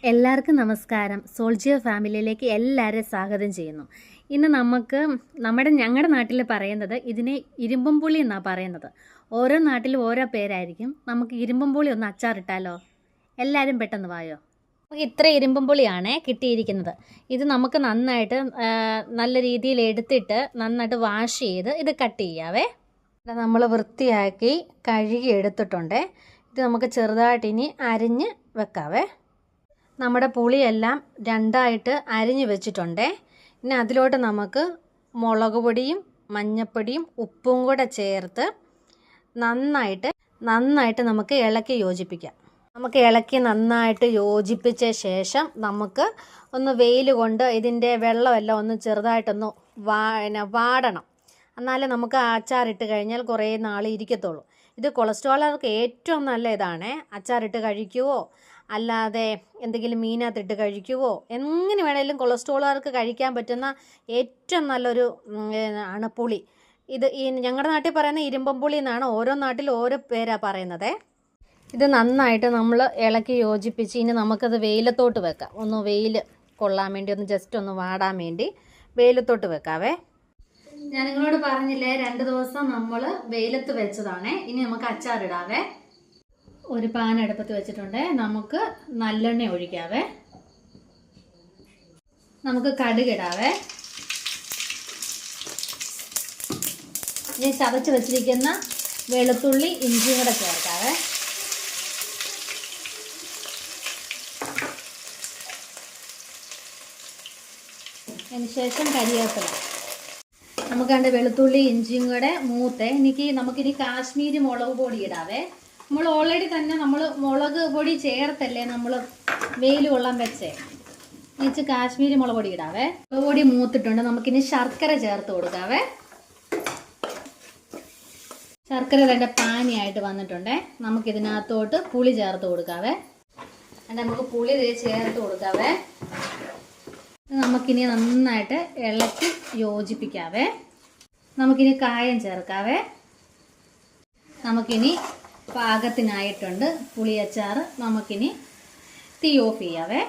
എല്ലാവർക്കും നമസ്കാരം. സോൾജിയർ ഫാമിലിയിലേക്ക് എല്ലാവരെയും സ്വാഗതം ചെയ്യുന്നു. ഇന്ന് ഞങ്ങളുടെ നാട്ടിൽ പറയുന്നത് ഇതിനെ ഇരുമ്പം പുളി എന്നാണ് പറയുന്നത്. ഓരോ നാട്ടിലും ഓരോ പേരായിരിക്കും. നമുക്ക് ഇരുമ്പം പുളി ഒന്ന് അച്ചാറിട്ടാലോ? എല്ലാവരും പെട്ടെന്ന് വായോ. നമുക്ക് ഇത്ര ഇരുമ്പം പുളിയാണ് കിട്ടിയിരിക്കുന്നത്. ഇത് നമുക്ക് നന്നായിട്ട് നല്ല രീതിയിൽ എടുത്തിട്ട് നന്നായിട്ട് വാഷ് ചെയ്ത് ഇത് കട്ട് ചെയ്യാവേ. നമ്മൾ വൃത്തിയാക്കി കഴുകി എടുത്തിട്ടുണ്ട്. ഇത് നമുക്ക് ചെറുതായിട്ട് ഇനി അരിഞ്ഞ് വെക്കാവേ. നമ്മുടെ പുളിയെല്ലാം രണ്ടായിട്ട് അരിഞ്ഞു വെച്ചിട്ടുണ്ട്. ഇനി അതിലോട്ട് നമുക്ക് മുളക് പൊടിയും മഞ്ഞൾപ്പൊടിയും ഉപ്പും കൂടെ ചേർത്ത് നന്നായിട്ട് നമുക്ക് ഇളക്കി യോജിപ്പിക്കാം. നമുക്ക് ഇളക്കി നന്നായിട്ട് യോജിപ്പിച്ച ശേഷം നമുക്ക് ഒന്ന് വെയിൽ കൊണ്ട് ഇതിൻ്റെ വെള്ളമെല്ലാം ഒന്ന് ചെറുതായിട്ടൊന്ന് വാടണം. എന്നാലേ നമുക്ക് അച്ചാറിട്ട് കഴിഞ്ഞാൽ കുറേ നാൾ ഇരിക്കത്തുള്ളൂ. ഇത് കൊളസ്ട്രോളുകാർക്ക് ഏറ്റവും നല്ല ഇതാണ്. അച്ചാറിട്ട് കഴിക്കുവോ അല്ലാതെ എന്തെങ്കിലും മീനകത്തിട്ട് കഴിക്കുവോ എങ്ങനെ വേണേലും കൊളസ്ട്രോളുകാർക്ക് കഴിക്കാൻ പറ്റുന്ന ഏറ്റവും നല്ലൊരു ആണ് പുളി. ഇത് ഞങ്ങളുടെ നാട്ടിൽ പറയുന്ന ഇരുമ്പം പുളി എന്നാണ്. ഓരോ നാട്ടിൽ ഓരോ പേരാണ് പറയുന്നത്. ഇത് നന്നായിട്ട് നമ്മൾ ഇളക്കി യോജിപ്പിച്ച് ഇനി നമുക്കത് വെയിലത്തോട്ട് വെക്കാം. ഒന്ന് വെയിൽ കൊള്ളാൻ വേണ്ടി, ഒന്ന് ജസ്റ്റ് ഒന്ന് വാടാൻ വേണ്ടി വെയിലത്തോട്ട് വെക്കാവേ. ഞാൻ നിങ്ങളോട് പറഞ്ഞില്ലേ 2 ദിവസം നമ്മൾ വെയിലത്ത് വെച്ചതാണ്. ഇനി നമുക്ക് അച്ചാറിടാവേ. ഒരു പാൻ അടുപ്പത്ത് വെച്ചിട്ടുണ്ട്. നമുക്ക് നല്ലെണ്ണ ഒഴിക്കാവേ. നമുക്ക് കടുകിടാവേ. ഇനി ചതച്ച് വെച്ചിരിക്കുന്ന വെളുത്തുള്ളി ഇഞ്ചിയും കൂടെ ചേർക്കാവേ. അതിനുശേഷം കരിവേപ്പില. നമുക്ക് കണ്ട് വെളുത്തുള്ളി ഇഞ്ചിയും കൂടെ മൂത്ത് നമുക്കിനി കാശ്മീരി മുളക് പൊടി ഇടാവേ. നമ്മൾ ഓൾറെഡി തന്നെ മുളക് പൊടി ചേർത്തല്ലേ നമ്മൾ വെയിൽ കൊള്ളാൻ വെച്ചേ. എന്നിട്ട് കാശ്മീരി മുളക് പൊടി ഇടാവേ. മുളക് പൊടി മൂത്തിട്ടുണ്ട്. നമുക്കിനി ശർക്കര ചേർത്ത് കൊടുക്കാവേ. ശർക്കര തന്നെ പാനിയായിട്ട് വന്നിട്ടുണ്ട്. നമുക്കിതിനകത്തോട്ട് പുളി ചേർത്ത് കൊടുക്കാവേ. നമുക്ക് പുളി ചേർത്ത് കൊടുക്കാവേ. നമുക്കിനി നന്നായിട്ട് ഇളക്കി യോജിപ്പിക്കാവേ. നമുക്കിനി കായം ചേർക്കാവേ. നമുക്കിനി പാകത്തിനായിട്ടുണ്ട് പുളിയച്ചാറ്. നമുക്കിനി തീ ഓഫ് ചെയ്യാവേ.